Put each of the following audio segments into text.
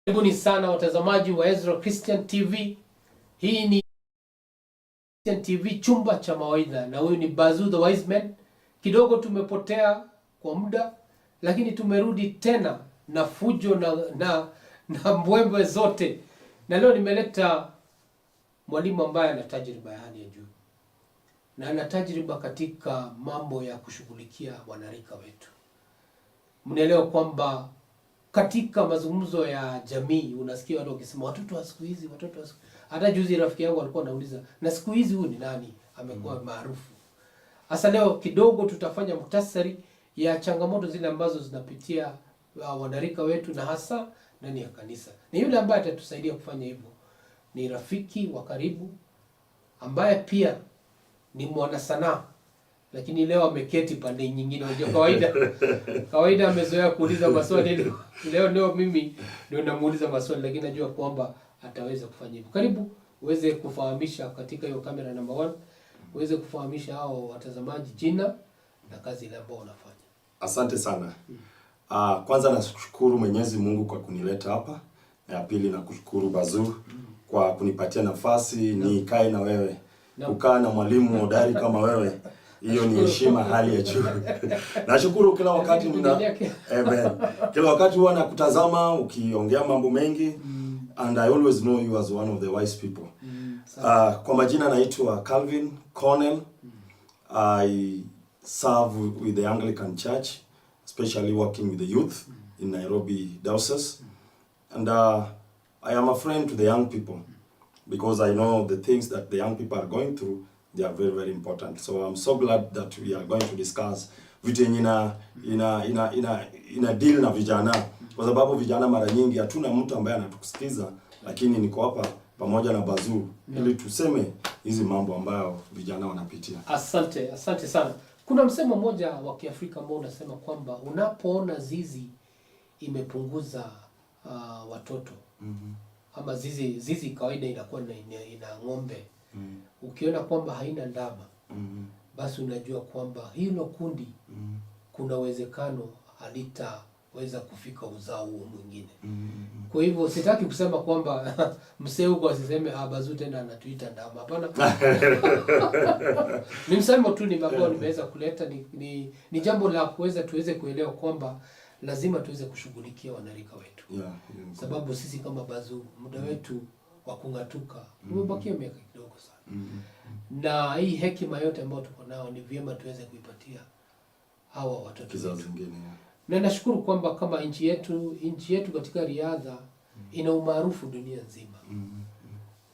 Karibuni sana watazamaji wa Ezra Christian TV. Hii ni Christian TV, chumba cha mawaidha, na huyu ni Bazuu the wise man. Kidogo tumepotea kwa muda, lakini tumerudi tena na fujo na mbwembwe zote. Na leo nimeleta mwalimu ambaye ana tajriba ya hali ya juu, na ana tajriba katika mambo ya kushughulikia wanarika wetu. Mnaelewa kwamba katika mazungumzo ya jamii unasikia watu wakisema watoto wa siku hizi, watoto wa siku. Hata juzi rafiki yangu alikuwa anauliza, na siku hizi huyu ni nani amekuwa maarufu? Sasa leo kidogo tutafanya muhtasari ya changamoto zile ambazo zinapitia wanarika wetu, na hasa ndani ya kanisa. Ni yule ambaye atatusaidia kufanya hivyo ni rafiki wa karibu ambaye pia ni mwana sanaa, lakini leo ameketi pande nyingine. Unajua kawaida amezoea kuuliza maswali, leo ndio mimi ndio namuuliza maswali, lakini najua kwamba ataweza kufanya hivyo. Karibu uweze kufahamisha katika hiyo kamera number 1, uweze kufahamisha hao watazamaji jina na kazi ile ambayo unafanya. Asante sana. Kwanza nashukuru Mwenyezi Mungu kwa kunileta hapa. Na ya pili nakushukuru Bazuu kwa kunipatia nafasi nikae na wewe. Kukaa na mwalimu hodari kama wewe, hiyo ni heshima hali ya juu. Nashukuru kila wakati kila wakati huwa nakutazama ukiongea mambo mengi, and I always know you as one of the wise people. Kwa majina naitwa Calvin Cornell. I serve with the Anglican Church, especially working with the youth in Nairobi Diocese. And I am a friend to the young people because I know the things that the young people are going through, they are very, very important. So I'm so glad that we are going to discuss vitu ina deal na vijana, kwa sababu vijana mara nyingi hatuna mtu ambaye anatusikiza, lakini niko hapa pamoja na Bazuu ili tuseme hizi mambo ambayo vijana wanapitia. Asante sana. Kuna msemo mmoja wa Kiafrika ambao unasema kwamba unapoona zizi imepunguza watoto, ama zizi kawaida inakuwa ina ng'ombe, ukiona kwamba haina ndama, basi unajua kwamba hilo kundi kuna uwezekano halitaweza kufika uzao huo mwingine. Kwa hivyo sitaki kusema kwamba msee huko asiseme Bazuu tena anatuita ndama, hapana. Ni msemo tu ambao nimeweza kuleta, ni jambo la tuweze kuelewa kwamba lazima tuweze kushughulikia wanarika wetu. Sababu sisi kama Bazuu muda wetu wa kungatuka umebakia miaka kidogo sana. Na hii hekima yote ambayo tuko nao ni vyema tuweze kuipatia hawa watoto wetu. Na nashukuru kwamba kama nchi yetu katika riadha ina umaarufu dunia nzima.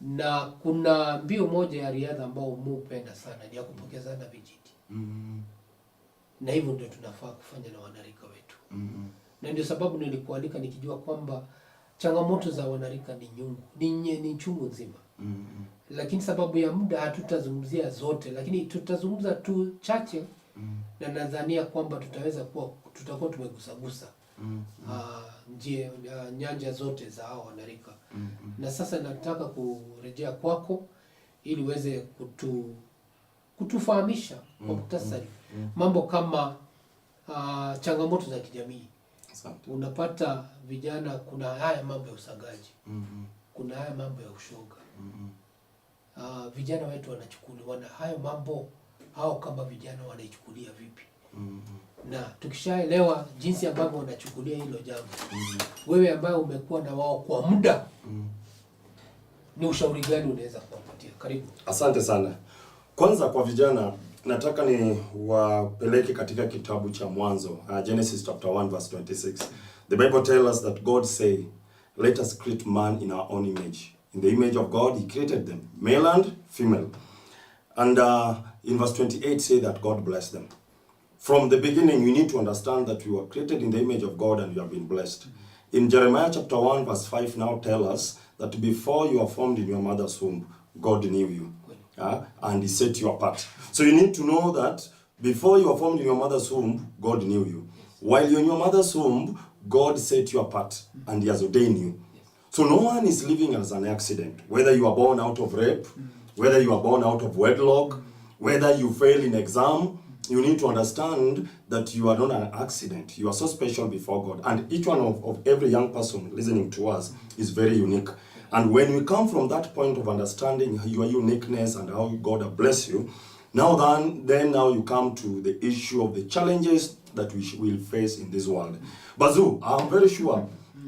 Na kuna mbio moja ya riadha ambao muupenda sana, ni ya kupokezana vijiti. Na hivyo ndio tunafaa kufanya na wanarika wetu. Na ndio sababu nilikualika nikijua kwamba changamoto za wanarika ni nyungu, ni chungu nzima. Lakini sababu ya muda hatutazungumzia zote, lakini tutazungumza tu chache. Na nadhania kwamba tutakuwa tumegusagusa nyanja zote za hao wanarika. Na sasa nataka kurejea kwako ili uweze kutufahamisha kwa muhtasari mambo kama changamoto za kijamii. Unapata vijana, kuna haya mambo ya usagaji, kuna haya mambo ya ushoga. Vijana wetu wanachukuliwa hayo mambo, hao kama vijana wanaichukulia vipi? Na tukishaelewa jinsi ambavyo wanachukulia hilo jambo, wewe ambaye umekuwa na wao kwa muda, ni ushauri gani unaweza kuwapatia? Karibu. Asante sana. Kwanza kwa vijana nataka ni wapeleke katika kitabu cha Mwanzo, Genesis chapter 1 verse 26. The Bible tells us that God say, let us create man in our own image. In the image of God he created them, male and female. And in verse 28 say that God blessed them. From the beginning, you need to understand that we were created in the image of God and we have been blessed. In Jeremiah chapter 1 verse 5 now tell us that before you are formed in your mother's womb, God knew you. And he set you apart. So you need to know that before you are formed in your mother's womb, God knew you. While you're in your mother's womb, God set you apart and he has ordained you. So no one is living as an accident. Whether you are born out of rape, whether you are born out of wedlock, whether you fail in exam, you need to understand that you are not an accident. You are so special before God. And each one of every young person listening to us is very unique. And when we come from that point of understanding your uniqueness and how God has blessed you, now then you come to the issue of the challenges that we will face in this world. Bazuu, I'm very sure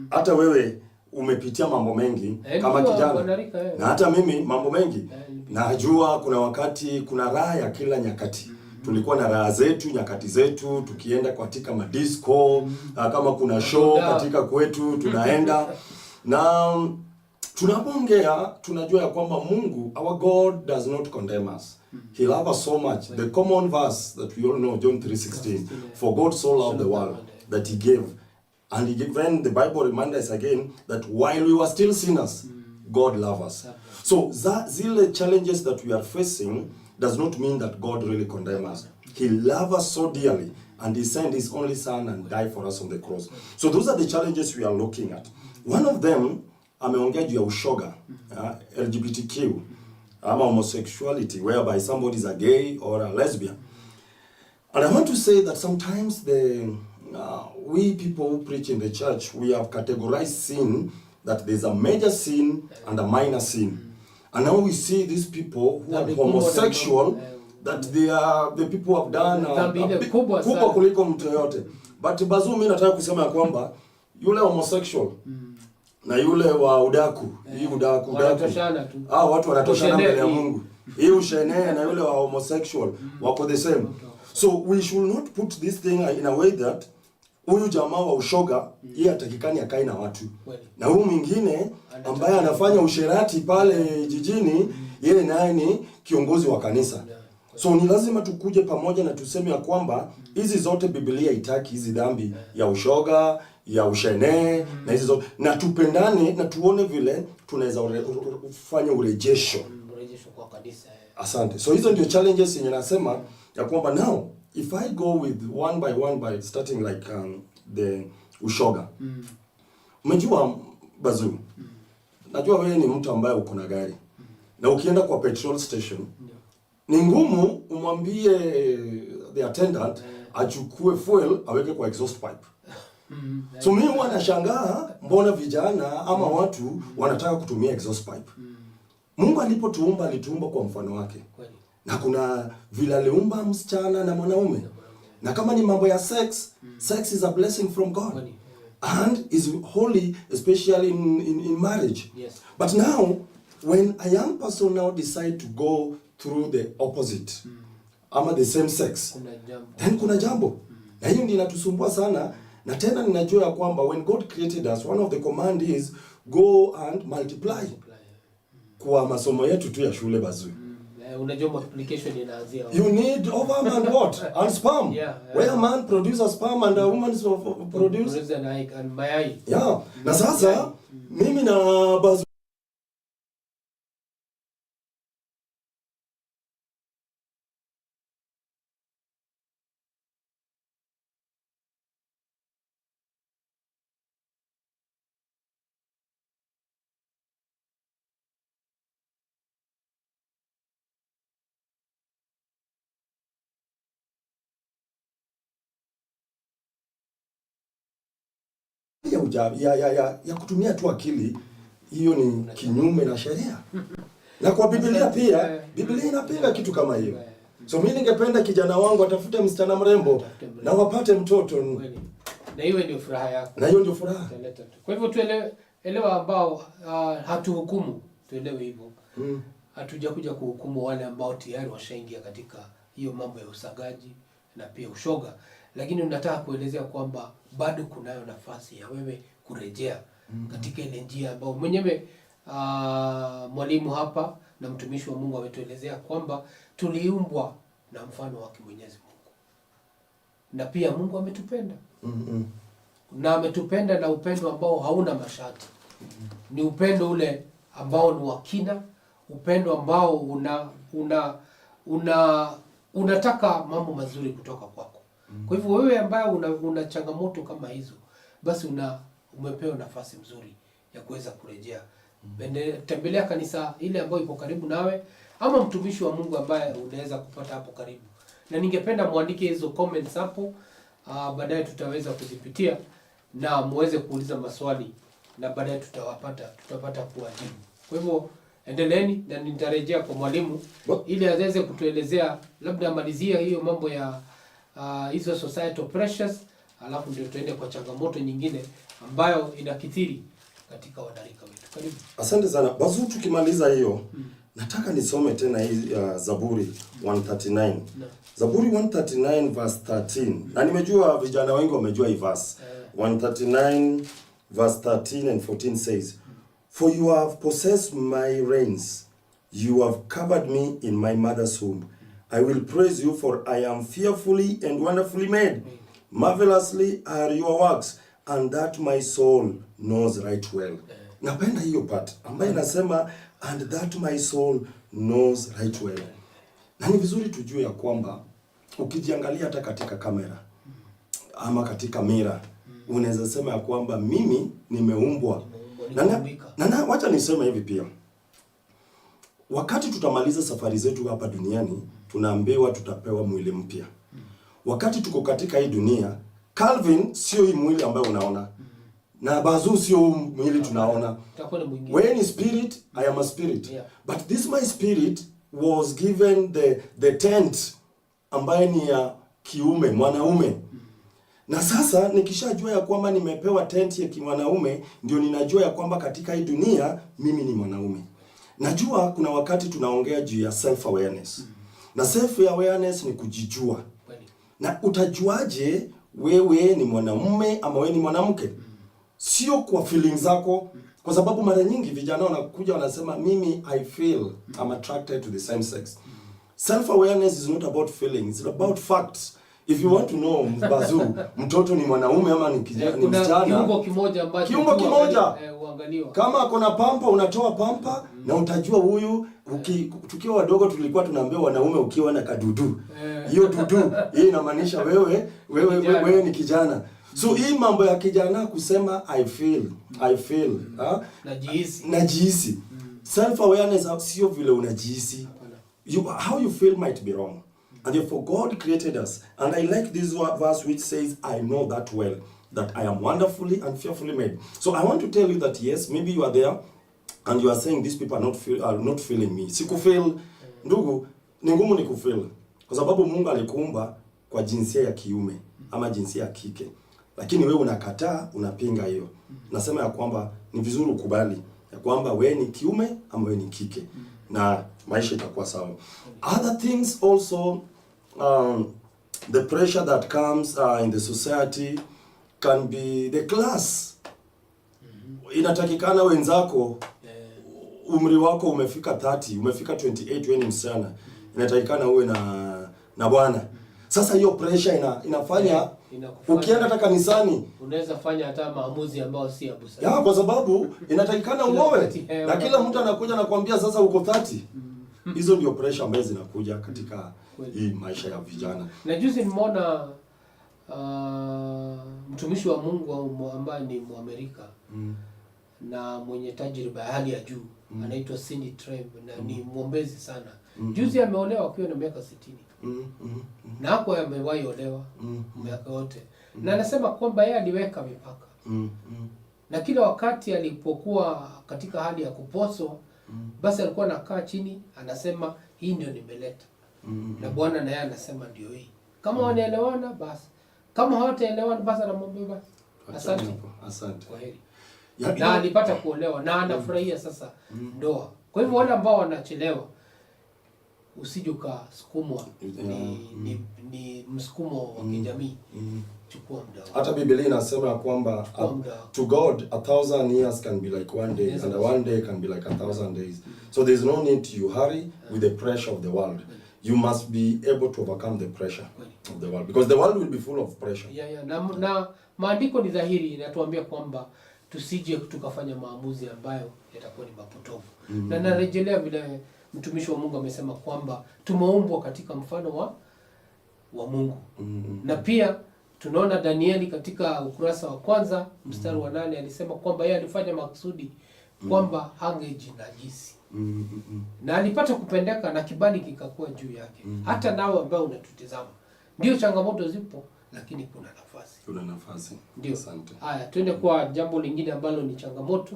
hata wewe umepitia mambo mengi kama kijana, na hata mimi mambo mengi. Najua kuna wakati, kuna raha ya kila nyakati. Tulikuwa na raha zetu, nyakati zetu, tukienda katika madisco, kama kuna show katika kwetu tunaenda. Na tunapoongea tunajua ya kwamba Mungu, our God does not condemn us. He loves us so much. The common verse that we all know, John 3:16, for God so loved the world that he gave. And he gave, when the Bible reminds us again that while we were still sinners, God loved us. So zile challenges that we are facing does not mean that God really condemns us. He loved us so dearly, and he sent his only son and died for us on the cross. So those are the challenges we are looking at. One of them, ameongea juu ya ushoga, LGBTQ, ama homosexuality, whereby somebody is a gay or a lesbian. And I want to say that sometimes we people who preach in the church, we have categorized sin, that there's a major sin and a minor sin. And now we see these people who are homosexual, that they are the people who have done kubwa kuliko mtu yote. But Bazuu, mimi nataka kusema ya kwamba yule homosexual na yule wa udaku, hii udaku watu wanatoshana mbele ya Mungu. Hii ushenee na yule wa homosexual wako the same. So we should not put this thing in a way that huyu jamaa wa ushoga yeye atakikani akae na watu. Na huyu mwingine ambaye anafanya usherati pale jijini, yeye naye ni kiongozi wa kanisa. So ni lazima tukuje pamoja na tuseme ya kwamba hizi zote Biblia itaki hizi dhambi ya ushoga, ya ushenee na hizi zote, na tupendane na tuone vile tunaweza kufanya urejesho kwa kanisa. Asante. So hizo ndio challenges yenye nasema ya kwamba now if I go with one by starting like the ushoga. Umejua Bazuu. Najua wewe ni mtu ambaye uko na gari. Na ukienda kwa petrol station, ni ngumu umwambie the attendant achukue fuel aweke kwa exhaust pipe. So mimi huwa nashangaa mbona vijana ama watu wanataka kutumia exhaust pipe. Mungu alipotuumba alituumba kwa mfano wake. Na kuna vile aliumba msichana na mwanaume. Na kama ni mambo ya sex is a blessing from God. And is holy, especially in marriage. Yes. But now, when a young person now decide to go through the opposite, ama the same sex, then kuna jambo. Na hiyo ndio inatusumbua sana. Na tena ninajua ya kwamba when God created us, one of the command is go and multiply. Kwa masomo yetu tu ya shule Bazuu. Unajua multiplication inaanzia. You need ovum and what? And sperm. Where a man produces sperm and a woman produces an egg and mayai. Yeah. Na sasa mimi na Bazuu ya kutumia tu akili, hiyo ni kinyume na sheria. Na kwa Biblia pia, Biblia inapinga kitu kama hiyo. So mimi ningependa kijana wangu atafute msichana mrembo na wapate mtoto. Na hiyo ndio furaha yako. Na hiyo ndio furaha. Kwa hivyo tuelewa ambao hatuhukumu, tuelewe hivyo. Hatuja kuja kuhukumu wale ambao tayari washaingia katika hiyo mambo ya usagaji na pia ushoga. Lakini unataka kuelezea kwamba bado kunayo nafasi ya wewe kurejea katika ile njia ambayo mwenyewe mwalimu hapa na mtumishi wa Mungu ametuelezea kwamba tuliumbwa na mfano wake Mwenyezi Mungu. Na pia Mungu ametupenda. Na ametupenda na upendo ambao hauna masharti. Ni upendo ule ambao ni wa kina, upendo ambao unataka mambo mazuri kutoka kwako. Kwa hivyo wewe ambaye una changamoto kama hizo, basi umepewa nafasi nzuri ya kuweza kurejea. Tembelea kanisa ile ambayo iko karibu nawe, ama mtumishi wa Mungu ambaye unaweza kupata hapo karibu. Na ningependa muandike hizo comments hapo, baadaye tutaweza kuzipitia na muweze kuuliza maswali na baadaye tutapata kuwajibu. Kwa hivyo endeleeni na nitarejea kwa mwalimu ili aweze kutuelezea, labda amalizia hiyo mambo ya hizo societal pressures, alafu ndio tuende kwa changamoto nyingine ambayo inakithiri katika wadarika wetu. Karibu. Asante sana. Bazuu, tukimaliza hiyo, nataka nisome tena hii Zaburi 139. Zaburi 139 verse 13. Na nimejua vijana wengi wamejua hii verse. 139 verse 13 and 14 says, "For you have possessed my reins, you have covered me in my mother's womb. I will praise you, for I am fearfully and wonderfully made. Marvelously are your works, and that my soul knows right well." Napenda hiyo part ambayo inasema and that my soul knows right well. Na ni vizuri tujue ya kwamba ukijiangalia hata katika kamera ama katika mira, unaweza sema ya kwamba mimi nimeumbwa. Na wacha niseme hivi pia. Wakati tutamaliza safari zetu hapa duniani, tunaambiwa tutapewa mwili mpya. Wakati tuko katika hii dunia, Calvin sio hii mwili ambayo unaona. Na Bazuu sio mwili tunaona. When is spirit, I am a spirit. Yeah. But this my spirit was given the tent ambaye ni ya kiume, mwanaume. Na sasa nikishajua ya kwamba nimepewa tent ya kimwanaume, ndio ninajua ya kwamba katika hii dunia mimi ni mwanaume. Najua kuna wakati tunaongea juu ya self awareness. Na self awareness ni kujijua. Na utajuaje wewe ni mwanamume ama wewe ni mwanamke? Sio kwa feelings zako, kwa sababu mara nyingi vijana wanakuja wanasema mimi I feel I'm attracted to the same sex. Self awareness is not about feelings, it's about facts. If you want to know Bazuu mtoto ni mwanaume ama ni kijana ni msichana, kiungo kimoja ambacho uangaliwa. Kama kuna pampa unatoa pampa na utajua huyu. Tukiwa wadogo tulikuwa tunaambiwa wanaume ukiwa na kadudu. Hiyo dudu hii inamaanisha wewe ni kijana. So hii mambo ya kijana kusema I feel najihisi. Self awareness sio vile unajihisi. How you feel might be wrong. And therefore God created us. And I like this verse which says, I know that well, that I am wonderfully and fearfully made. So I want to tell you that yes, maybe you are there and you are saying these people are not feeling me. Sikufeel, ndugu, ni ngumu ni kufeel. Kwa sababu Mungu alikuumba kwa jinsia ya kiume ama jinsia ya kike. Lakini wewe unakataa, unapinga hiyo. Nasema ya kwamba ni vizuri ukubali ya kwamba wewe ni kiume ama wewe ni kike. Na maisha itakuwa sawa. Other things also, the pressure that comes in the society can be the class. Inatakikana wenzako, umri wako umefika 30, umefika 28, wewe ni msichana. Inatakikana uwe na bwana. Sasa hiyo pressure inafanya ukienda hata kanisani unaweza fanya hata maamuzi ambayo si ya busara. Kwa sababu inatakikana uoe na kila mtu anakuja na kuambia sasa uko 30. Hizo ndio pressure ambazo zinakuja katika hii maisha ya vijana. Na juzi nimeona mtumishi wa Mungu ambaye ni Muamerika na mwenye tajriba ya hali ya juu anaitwa Cindy Treb na ni mwombezi sana. Juzi ameolewa akiwa na miaka 60. Na hapo amewahi olewa miaka yote. Na anasema kwamba yeye aliweka mipaka. Na kila wakati alipokuwa katika hali ya kuposwa, basi alikuwa anakaa chini anasema hii ndio nimeleta. Na Bwana naye anasema ndio hii. Kama wanaelewana basi. Kama hawataelewana basi anamwambia basi. Asante. Kwaheri. Na alipata kuolewa na anafurahia sasa ndoa. Kwa hivyo wale ambao wanachelewa usije ukasukumwa ni msukumo wa kijamii. Chukua muda. Hata Biblia inasema kwamba to God 1,000 years can be like one day, and 1 day can be like 1,000 days. So there's no need to hurry with the pressure of the world. You must be able to overcome the pressure of the world, because the world will be full of pressure. Na maandiko ni dhahiri inatuambia kwamba tusije tukafanya maamuzi ambayo yatakuwa ni mapotofu. Na narejelea vile mtumishi wa Mungu amesema kwamba tumeumbwa katika mfano wa Mungu. Na pia tunaona Danieli katika ukurasa wa kwanza mstari wa 8 alisema kwamba yeye alifanya makusudi kwamba hangejinajisi. Na alipata kupendeka na kibali kikakuwa juu yake. Hata nawe ambao unatutazama. Ndio changamoto zipo, lakini kuna nafasi. Kuna nafasi. Ndio. Asante. Haya, twende kwa jambo lingine ambalo ni changamoto,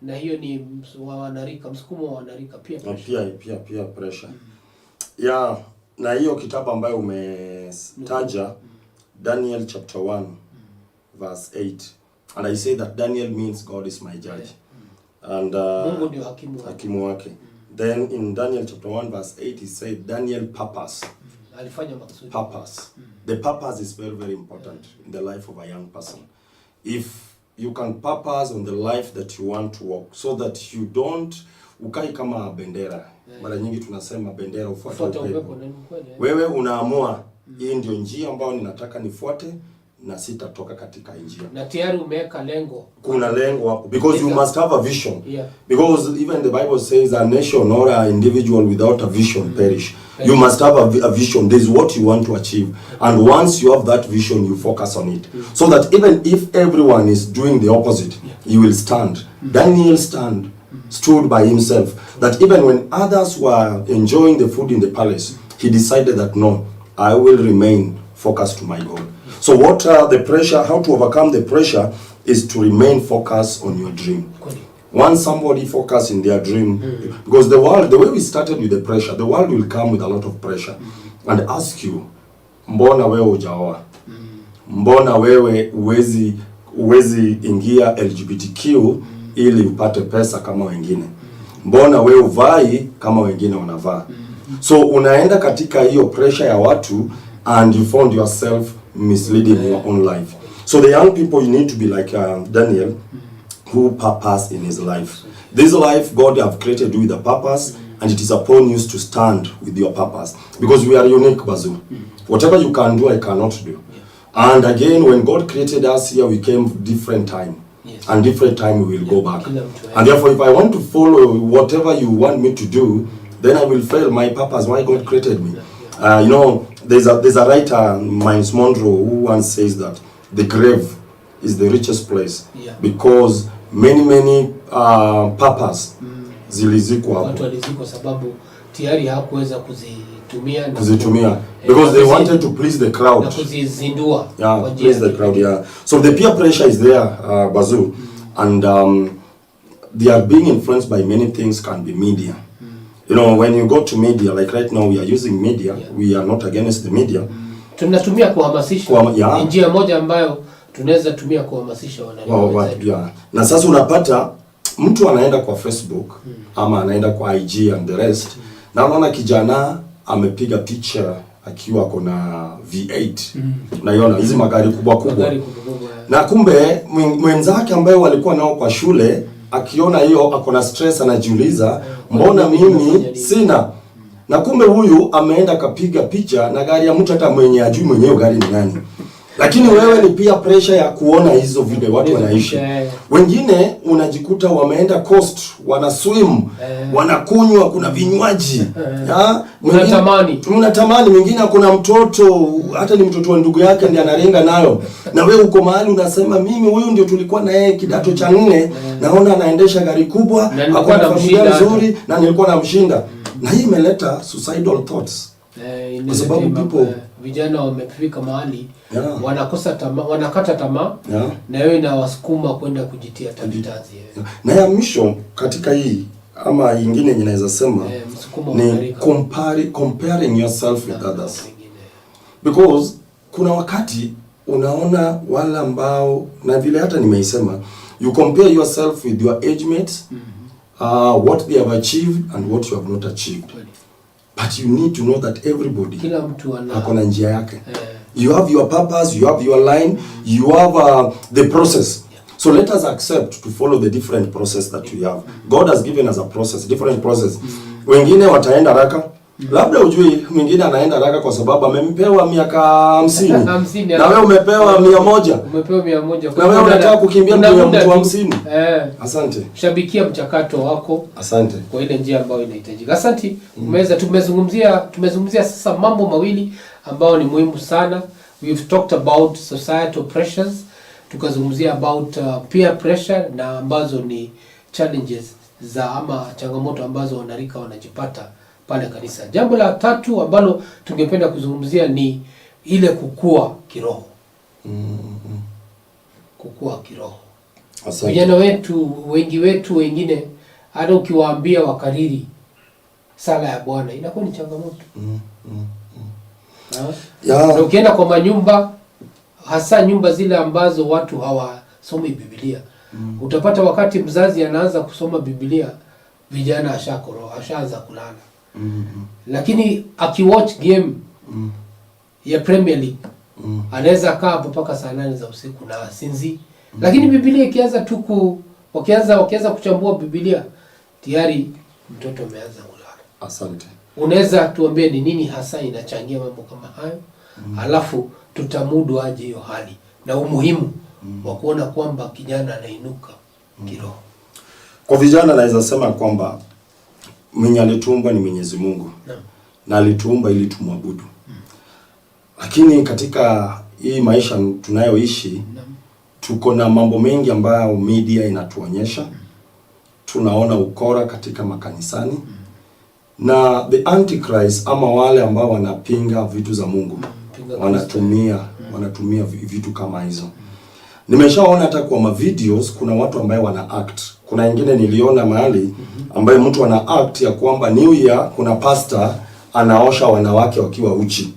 na hiyo ni wanarika, msukumo wa wanarika pia pressure. Pia pressure. Na hiyo kitabu ambayo umetaja Daniel chapter 1 verse 8. And I say that Daniel means God is my judge. And Mungu ndio hakimu wake. Then in Daniel chapter 1 verse 8 he said Daniel purpose. Alifanya makusudi. Purpose. The purpose is very, very important in the life of a young person. If you can purpose on the life that you want to walk, so that you don't ukai kama bendera. Mara nyingi tunasema bendera ufuate upepo. Wewe unaamua hii ndio njia ambayo ninataka nifuate, na sitatoka katika njia. Na tayari umeweka lengo. Kuna lengo hapo, because you must have a vision. Yeah. Because even the Bible says a nation or an individual without a vision perish. You must have a vision. This is what you want to achieve. And once you have that vision, you focus on it. So that even if everyone is doing the opposite, you will stand. Daniel stood by himself. That even when others were enjoying the food in the palace, he decided that no, I will remain focused to my goal. So what the pressure, how to overcome the pressure is to remain focused on your dream. Once somebody focus in their dream, because the world, the way we started with the pressure, the world will come with a lot of pressure and ask you, mbona wewe hujaoa? Mbona wewe uwezi ingia LGBTQ ili upate pesa kama wengine? Mbona wewe uvai kama wengine wanavaa? So unaenda katika hiyo pressure ya watu and you found yourself misleading your own life. So the young people, you need to be like Daniel, who purpose in his life. This life God have created you with a purpose, and it is upon you to stand with your purpose. Because we are unique, Bazoo. Whatever you can do, I cannot do. And again, when God created us here, we came different time. Yes. And different time we will go back. And therefore, if I want to follow whatever you want me to do, then I will fail my purpose, why God created me. You know, there's a writer, Miles Monroe, who once says that the grave is the richest place, because many purpose zilizikwa hapo. Watu walizikwa sababu tayari hakuweza kuzitumia because they wanted to please the crowd. Na kuzizindua. Yeah, please the crowd, yeah. So the peer pressure is there, Bazoo, and they are being influenced by many things, can be media. You know, when you go to media, like right now we are using media, we are not against the media. Tunatumia kuhamasisha. Njia moja ambayo tunaweza tumia kuhamasisha wananchi. Na sasa unapata mtu anaenda kwa Facebook ama anaenda kwa IG and the rest, na unaona kijana amepiga picha akiwa kuna V8. Unaiona hizi magari kubwa. Na kumbe mwenzake ambaye walikuwa nao kwa shule akiona hiyo akona stress, anajiuliza mbona mimi sina? Na kumbe huyu ameenda kapiga picha na gari ya mtu hata mwenye ajui mwenyewe gari ni nani. Lakini wewe ni pia pressure ya kuona hizo video watu wanaishi. Wengine unajikuta wameenda coast, wana swim, wanakunywa, kuna vinywaji. Unatamani mwingine kuna mtoto, hata ni mtoto wa ndugu yake ndiye anarenga nayo. Na wewe uko mahali unasema mimi huyu ndio tulikuwa na yeye kidato cha 4, naona anaendesha gari kubwa, akona familia nzuri na nilikuwa namshinda. Na hii imeleta suicidal thoughts. Kwa sababu people vijana wamefika mahali wanakosa tamaa, wanakata tamaa, na wewe inawasukuma kwenda kujitia tabitazi. Na ya mwisho katika hii ama nyingine ninaweza sema ni comparing yourself with others. Because kuna wakati unaona wala ambao, na vile hata nimeisema, you compare yourself with your age mates, what they have achieved and what you have not achieved. But you need to know that everybody kila mtu akona njia yake. You have your purpose, you have your line, you have the process. So let us accept to follow the different process that we have. God has given us a process, different process. Wengine wataenda haraka. Labda ujui mwingine anaenda haraka kwa sababu amempewa miaka 50. Na wewe umepewa 100. Umepewa 100. Na wewe unataka kukimbia mbele ya mtu 50. Asante. Shabikia mchakato wako. Asante. Kwa ile njia ambayo inahitajika. Asante. Tumezungumzia sasa mambo mawili ambayo ni muhimu sana. We've talked about societal pressures. Tukazungumzia about peer pressure na ambazo ni challenges za ama changamoto ambazo wanarika wanajipata pale kanisa. Jambo la tatu ambalo tungependa kuzungumzia ni ile kukua kiroho. Kukua kiroho. Vijana wetu, wengi wetu wengine hata ukiwaambia wakariri sala ya Bwana inakuwa ni changamoto. Na ukienda kwa manyumba, hasa nyumba zile ambazo watu hawasomi Biblia, utapata wakati mzazi anaanza kusoma Biblia, vijana ashaanza kulala. Lakini akiwatch game ya Premier League, anaweza kaa hapo mpaka saa 8 za usiku na sinzi. Lakini Biblia ikianza tu wakianza kuchambua Biblia, tayari mtoto ameanza kulala. Asante. Unaweza tuambie ni nini hasa inachangia mambo kama hayo? Alafu tutamudu aje hiyo hali na umuhimu wa kuona kwamba kijana anainuka kiroho. Kwa vijana naweza sema kwamba mwenye alituumba ni Mwenyezi Mungu. Na alituumba ili tumwabudu. Lakini katika hii maisha tunayoishi tuko na mambo mengi ambayo media inatuonyesha. Tunaona ukora katika makanisani. Na the antichrist ama wale ambao wanapinga vitu za Mungu wanatumia vitu kama hizo. Nimeshaona hata kwa ma videos kuna watu ambao wana act. Kuna wengine niliona mahali ambaye mtu ana act ya kwamba New Year kuna pastor anaosha wanawake wakiwa uchi.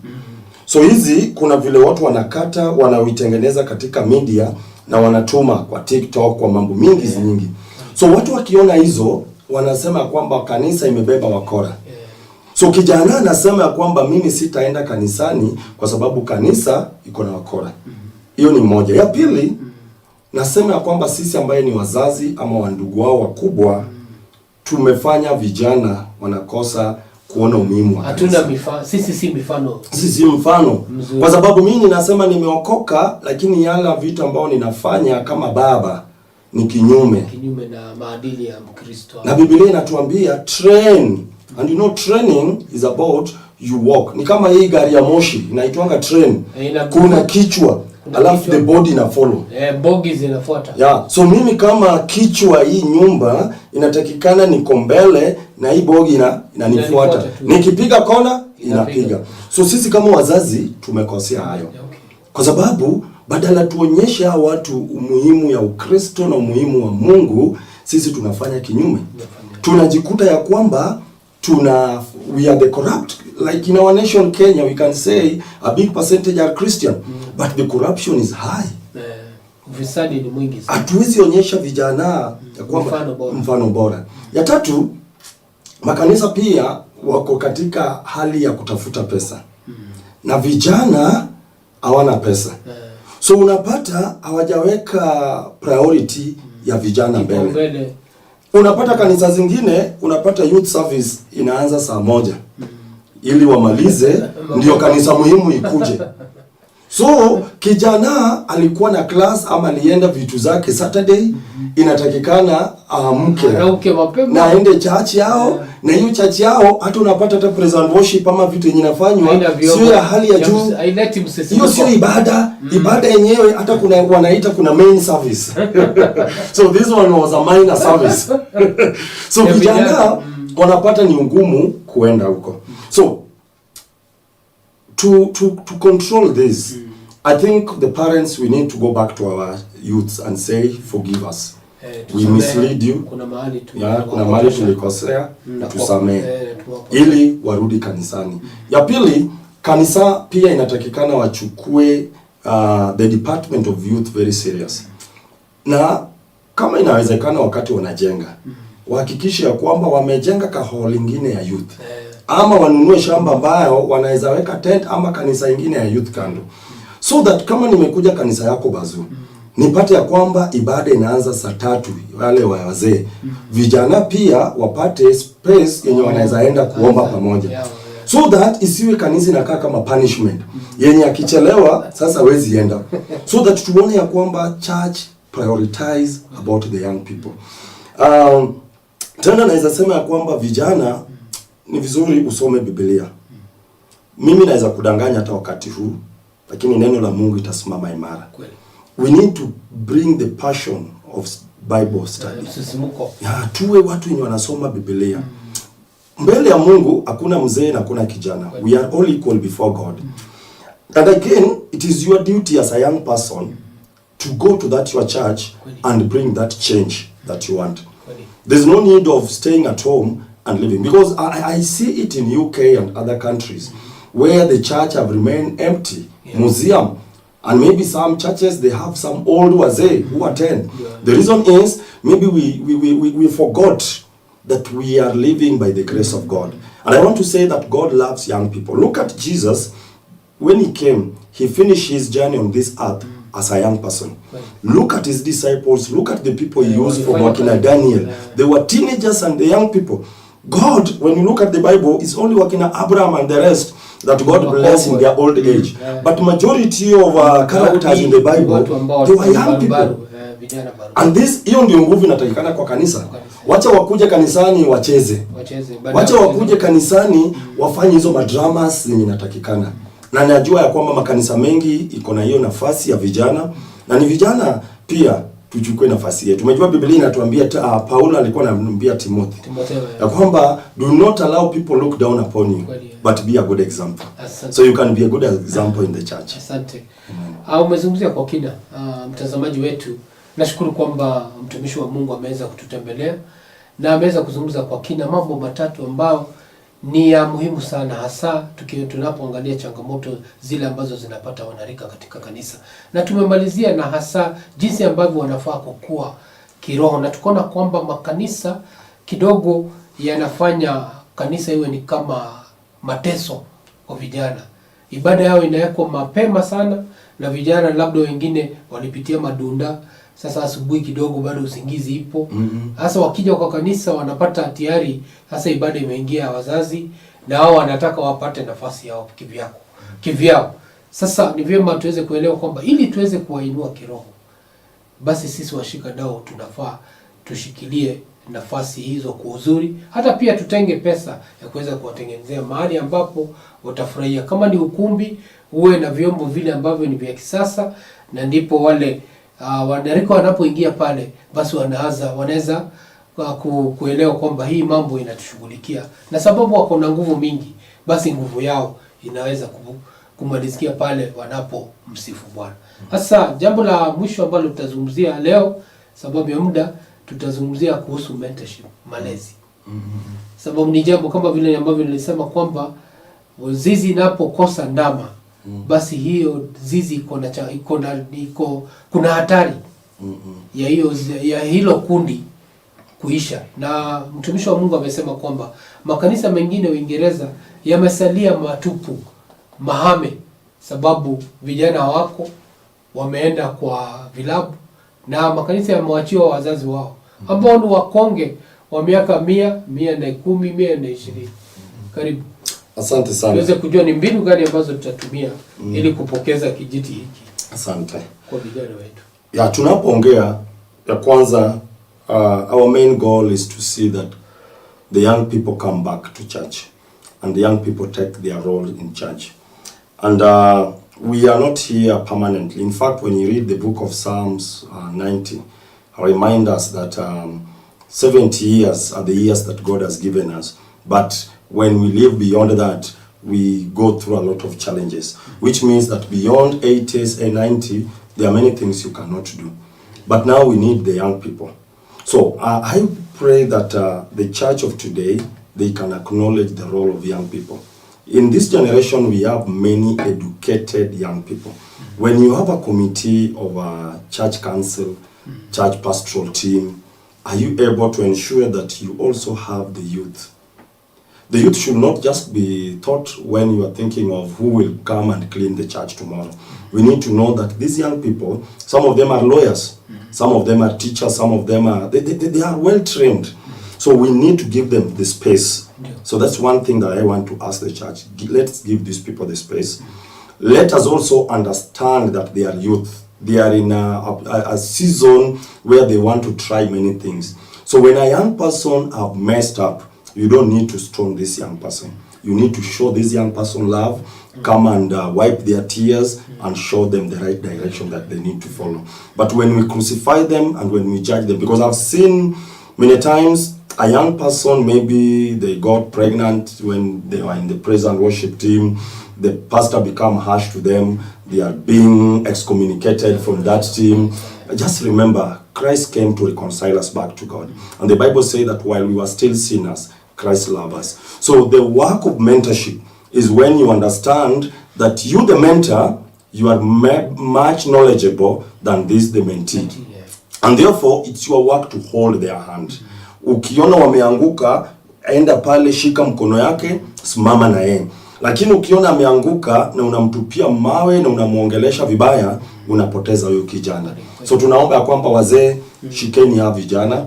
So hizi kuna vile watu wanakata, wanawitengeneza katika media na wanatuma kwa TikTok, kwa mambo mingi nyingi. So watu wakiona hizo wanasema kwamba kanisa imebeba wakora. So kijana anasema kwamba mimi sitaenda kanisani kwa sababu kanisa iko na wakora. Hiyo ni moja. Ya pili, nasema kwamba sisi ambaye ni wazazi ama wandugu wao wakubwa tumefanya vijana wanakosa kuona umuhimu wa kanisa. Hatuna mifano, sisi si mifano. Sisi si mfano. Kwa sababu mimi ninasema nimeokoka, lakini yala vitu ambao ninafanya kama baba ni kinyume na maadili ya Mkristo. Na Biblia inatuambia train, and you know training is about you walk. Ni kama hii gari ya moshi inaitwanga train. Kuna kichwa, alafu the body ina follow. Bogi zinafuata. Yeah, so mimi kama kichwa hii nyumba inatakikana niko mbele na hii bogi inanifuata. Nikipiga kona inapiga. So sisi kama wazazi tumekosea hayo. Kwa sababu badala tuonyeshe watu umuhimu ya Ukristo na umuhimu wa Mungu, sisi tunafanya kinyume. Tunajikuta ya kwamba we are the corrupt. Like in our nation Kenya, we can say a big percentage are Christian, but the corruption is high. Ufisadi ni mwingi sana. Hatuwezi onyesha vijana ya kwamba mfano bora. Ya tatu, makanisa pia wako katika hali ya kutafuta pesa. Na vijana hawana pesa. So unapata hawajaweka priority ya vijana mbele. Unapata kanisa zingine, unapata youth service inaanza saa 1 ili wamalize ndio kanisa muhimu ikuje. So kijana alikuwa na class ama alienda vitu zake Saturday, inatakikana aamke na aende church yao, na hiyo church yao hata unapata hata praise and worship ama vitu yenye inafanywa sio ya hali ya juu. Hiyo sio ibada. Ibada yenyewe hata kuna wanaita kuna main service. So this one was a minor service. So vijana wanapata ni ngumu kuenda huko. So to control this, I think the parents, we need to go back to our youths and say forgive us. We mislead you. Kuna mahali tulikosea, tusamee ili warudi kanisani. Ya pili, kanisa pia inatakikana wachukue the department of youth very serious. Na kama inawezekana wakati wanajenga, wahakikishe ya kwamba wamejenga kahol ingine ya youth. Ama wanunue shamba ambayo wanaweza weka tent ama kanisa ingine ya youth kando. So that kama nimekuja kanisa yako Bazuu, nipate ya kwamba ibada inaanza saa 3 wale wazee. Vijana pia wapate space yenye wanaweza enda kuomba pamoja. So that isiwe kanisa inakaa kama punishment. Yenye akichelewa sasa wezi enda. So that tuone ya kwamba church prioritize about the young people. Tena naweza sema ya kwamba vijana ni vizuri usome Biblia. Mimi naweza kudanganya hata wakati huu, lakini neno la Mungu itasimama imara. We need to bring the passion of Bible study. Tuwe watu wenye wanasoma Biblia. Mbele ya Mungu hakuna mzee na hakuna kijana. We are all equal before God. And again, it is your duty as a young person to go to that your church and bring that change that you want. There's no need of staying at home and living, because I see it in UK and other countries where the church have remained empty, museum, and maybe some churches they have some old wazee who attend. The reason is maybe we forgot that we are living by the grace of God. And I want to say that God loves young people. Look at Jesus. When he came, he finished his journey on this earth as a young person. Look at his disciples. Look at the people he used for working at Daniel. They were teenagers and the young people. God, when you look at the Bible, is only working at Abraham and the rest. that God bless in their old age. But majority of characters in the Bible, they were young people. And this, hiyo ndio nguvu inatakikana kwa kanisa. Wacha wakuje kanisani wacheze. Wacha wakuje kanisani wafanye hizo madramas zenye inatakikana. Na najua ya kwamba makanisa mengi iko na hiyo nafasi ya vijana, na ni vijana pia tuchukue nafasi yetu. Umejua Biblia inatuambia Paulo alikuwa anamwambia Timothy ya kwamba do not allow people look down upon you, but be a good example. So you can be a good example in the church. Asante. Umezungumzia kwa kina mtazamaji wetu. Nashukuru kwamba mtumishi wa Mungu ameweza kututembelea na ameweza kuzungumza kwa kina mambo matatu ambayo ni ya muhimu sana, hasa tunapoangalia changamoto zile ambazo zinapata wanarika katika kanisa. Na tumemalizia na hasa jinsi ambavyo wanafaa kukua kiroho, na tukaona kwamba makanisa kidogo yanafanya kanisa iwe ni kama mateso kwa vijana. Ibada yao inawekwa mapema sana, na vijana labda wengine walipitia madunda. Sasa asubuhi kidogo bado usingizi ipo. Hasa wakija kwa kanisa wanapata tayari hasa ibada imeingia wazazi, na wao wanataka wapate nafasi yao kivyao. Sasa ni vyema tuweze kuelewa kwamba ili tuweze kuwainua kiroho, basi sisi washika dau tunafaa tushikilie nafasi hizo kwa uzuri. Hata pia tutenge pesa ya kuweza kuwatengenezea mahali ambapo watafurahia. Kama ni ukumbi, uwe na vyombo vile ambavyo ni vya kisasa, na ndipo wale wanarika wanapoingia pale, basi wanaweza kuelewa kwamba hii mambo inatushughulikia, na sababu wako na nguvu mingi, basi nguvu yao inaweza kumalizikia pale wanapomsifu Bwana. Sasa jambo la mwisho ambalo tutazungumzia leo, sababu ya muda, tutazungumzia kuhusu mentorship, malezi. Sababu ni jambo kama vile ambavyo nilisema kwamba zizi inapokosa ndama, basi hiyo zizi kuna hatari ya hilo kundi kuisha. Na mtumishi wa Mungu amesema kwamba makanisa mengine Uingereza yamesalia matupu, mahame, sababu vijana wako wameenda kwa vilabu, na makanisa yamewachiwa wazazi wao ambao ni wakonge wa miaka 100, 110, 120. Karibu. Asante sana. Tuweze kujua ni mbinu gani ambazo tutatumia ili kupokeza kijiti hiki. Asante. Kwa vijana wetu. Ya tunapoongea ya kwanza, our main goal is to see that the young people come back to church and the young people take their role in church. And we are not here permanently. In fact, when you read the book of Psalms 90, I remind us that 70 years are the years that God has given us. But when we live beyond that, we go through a lot of challenges, which means that beyond 80s and 90, there are many things you cannot do. But now we need the young people. So I pray that the church of today, they can acknowledge the role of young people. In this generation, we have many educated young people. When you have a committee of a church council, church pastoral team, are you able to ensure that you also have the youth? The youth should not just be taught when you are thinking of who will come and clean the church tomorrow. We need to know that these young people, some of them are lawyers, some of them are teachers, some of them are, they are well trained. So we need to give them the space. So that's one thing that I want to ask the church. Let's give these people the space. Let us also understand that they are youth. They are in a season where they want to try many things. So when a young person have messed up, you don't need to stone this young person. You need to show this young person love, come and wipe their tears and show them the right direction that they need to follow. But when we crucify them and when we judge them, because I've seen many times a young person, maybe they got pregnant when they were in the praise and worship team, the pastor become harsh to them, they are being excommunicated from that team. Just remember, Christ came to reconcile us back to God. And the Bible says that while we were still sinners, Christ loved us. So the work of mentorship is when you understand that you, the mentor, you are much knowledgeable than this, the mentee. And therefore, it's your work to hold their hand. Ukiona wameanguka, enda pale, shika mkono yake, simama na yeye. Lakini ukiona ameanguka na unamtupia mawe na unamuongelesha vibaya, unapoteza huyo kijana. So tunaomba kwamba wazee, shikeni ya vijana,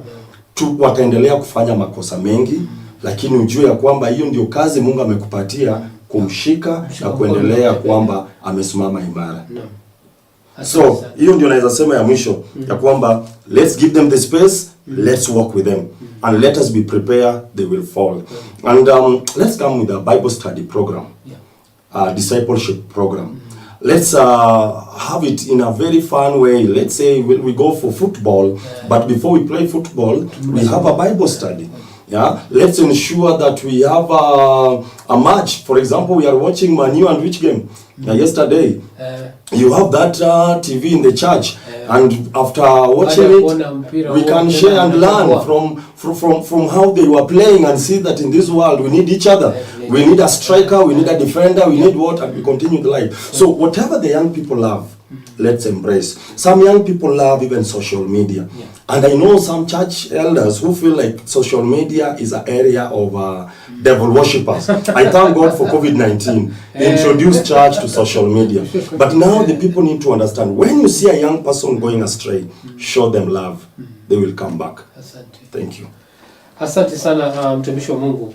wataendelea kufanya makosa mengi, lakini ujue ya kwamba hiyo ndio kazi Mungu amekupatia, kumshika na kuendelea kwamba amesimama imara. So hiyo ndio naweza sema ya mwisho ya kwamba let's give them the space, let's walk with them and let us be prepared, they will fall. And let's come with a Bible study program, discipleship program. Let's have it in a very fun way. Let's say we go for football, but before we play football, we have a Bible study. Yeah, let's ensure that we have a match. For example, we are watching Man U and which game? Yesterday. You have that TV in the church, and after watching it, we can share and learn from how they were playing and see that in this world we need each other. We need a striker, we need a defender, we need what, and we continue the life. So whatever the young people love, let's embrace. Some young people love even social media. And I know some church elders who feel like social media is an area of devil worshippers. I thank God for COVID-19. Introduced church to social media. But now the people need to understand, when you see a young person going astray, show them love. They will come back. Thank you. Asante sana mtumishi wa Mungu.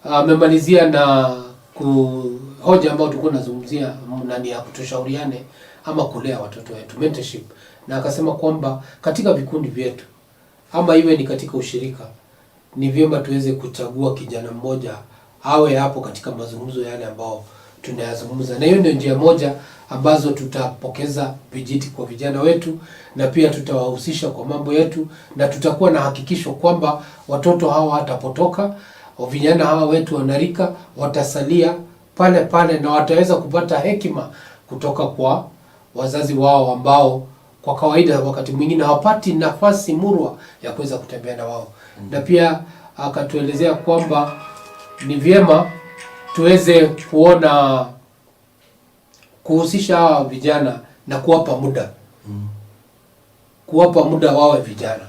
Amemalizia na hoja ambayo tulikuwa tunazungumzia nani ya kutushauriane ama kulea watoto wetu, mentorship. Na akasema kwamba katika vikundi vyetu ama iwe ni katika ushirika, ni vyema tuweze kuchagua kijana mmoja awe hapo katika mazungumzo yale ambao tunayazungumza. Na hiyo ndio njia moja ambazo tutapokeza vijiti kwa vijana wetu, na pia tutawahusisha kwa mambo yetu, na tutakuwa na hakikisho kwamba watoto hawa hatapotoka, vijana hawa wetu wanarika watasalia pale pale, na wataweza kupata hekima kutoka kwa wazazi wao ambao kwa kawaida wakati mwingine hawapati nafasi murwa ya kuweza kutembea na wao. Na pia akatuelezea kwamba ni vyema tuweze kuhusisha hawa vijana na kuwapa muda. Kuwapa muda wawe vijana.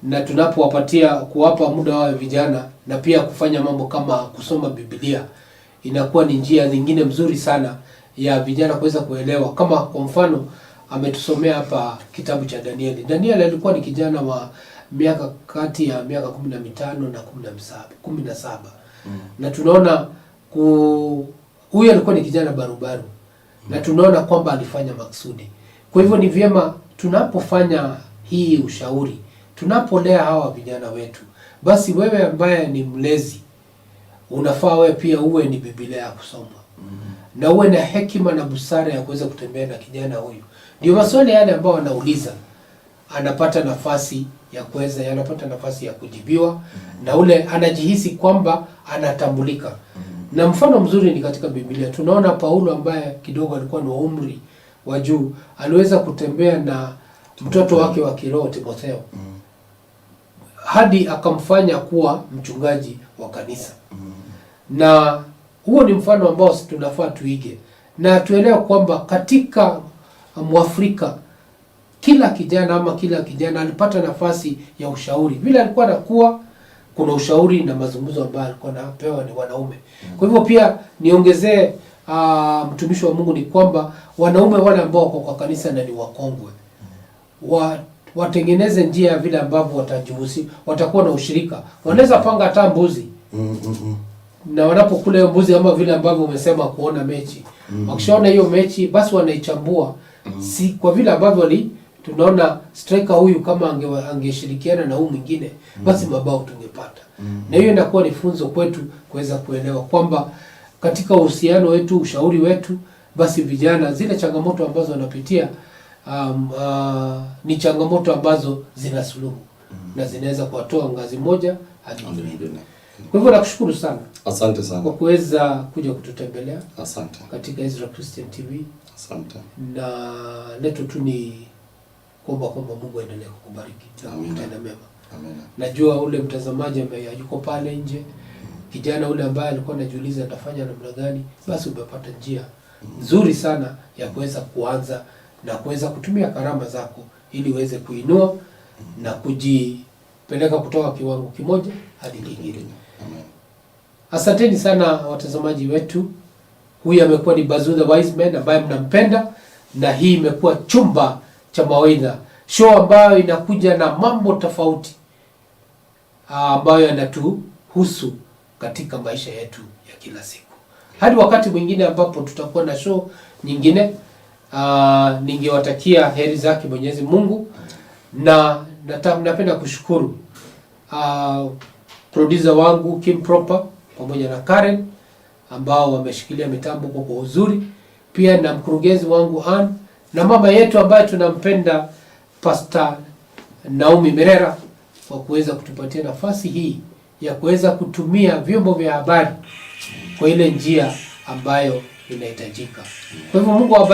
Na tunapowapatia kuwapa muda wawe vijana na pia kufanya mambo kama kusoma Biblia, inakuwa ni njia nyingine mzuri sana ya vijana kuweza kuelewa. Kama kwa mfano ametusomea hapa kitabu cha Danieli. Danieli alikuwa ni kijana wa miaka kati ya miaka 15 na 17. Na tunaona huyu alikuwa ni kijana barubaru. Na tunaona kwamba alifanya maksudi. Kwa hivyo ni vyema tunapofanya hii ushauri, tunapolea hawa vijana wetu, basi wewe ambaye ni mlezi unafaa wewe pia uwe ni Biblia ya kusoma. Na uwe na hekima na busara ya kuweza kutembea na kijana huyu. Ndio maswali yale ambao wanauliza anapata nafasi ya kujibiwa, na ule anajihisi kwamba anatambulika. Na mfano mzuri ni katika Biblia. Tunaona Paulo ambaye kidogo alikuwa ni wa umri wa juu, aliweza kutembea na mtoto wake wa kiroho Timotheo hadi akamfanya kuwa mchungaji wa kanisa. Na huo ni mfano ambao tunafaa tuige, na tuelewe kwamba katika Mwafrika kila kijana alipata nafasi ya ushauri. Vile alikuwa anakuwa, kuna ushauri na mazungumzo ambayo alikuwa anapewa ni wanaume. Kwa hivyo pia niongezee mtumishi wa Mungu ni kwamba wanaume wale ambao wako kwa kanisa na ni wakongwe, watengeneze njia ya vile ambavyo watajihusi, watakuwa na ushirika. Wanaweza panga hata mbuzi. Na wanapokula hiyo mbuzi ama vile ambavyo umesema kuona mechi. Wakishaona hiyo mechi basi wanaichambua. Si kwa vile ambavyo tunaona striker huyu kama angeshirikiana na huyu mwingine, basi mabao tungepata. Na hiyo inakuwa ni funzo kwetu kuweza kuelewa kwamba katika uhusiano wetu, ushauri wetu, basi vijana zile changamoto ambazo wanapitia ni changamoto ambazo zina suluhu na zinaweza kuwatoa ngazi moja hadi nyingine. Kwa hivyo nakushukuru sana. Asante sana kwa kuweza kuja kututembelea. Asante. Katika Ezra Christian TV. Asante. Na leto tu ni kwamba Mungu aendelee kukubariki na kutenda mema. Amina. Najua ule mtazamaji ambaye yuko pale nje, kijana ule ambaye alikuwa anajiuliza atafanya namna gani, basi umepata njia nzuri sana ya kuweza kuanza na kuweza kutumia karama zako ili uweze kuinua na kujipeleka kutoka kiwango kimoja hadi kingine. Asanteni sana watazamaji wetu. Huyu amekuwa ni Bazuu the Wise Man ambaye mnampenda, na hii imekuwa Chumba cha Mawaidha, show ambayo inakuja na mambo tofauti ambayo yanatuhusu katika maisha yetu ya kila siku. hadi wakati mwingine ambapo tutakuwa na show nyingine. Ningewatakia heri zake Mwenyezi Mungu, na napenda kushukuru producer wangu Kim Proper pamoja na Karen ambao wameshikilia mitambo kwa uzuri, pia na mkurugenzi wangu Ann, na mama yetu ambaye tunampenda Pastor Naomi Merera kwa kuweza kutupatia nafasi hii ya kuweza kutumia vyombo vya habari kwa ile njia ambayo inahitajika. Kwa hivyo Mungu awabariki.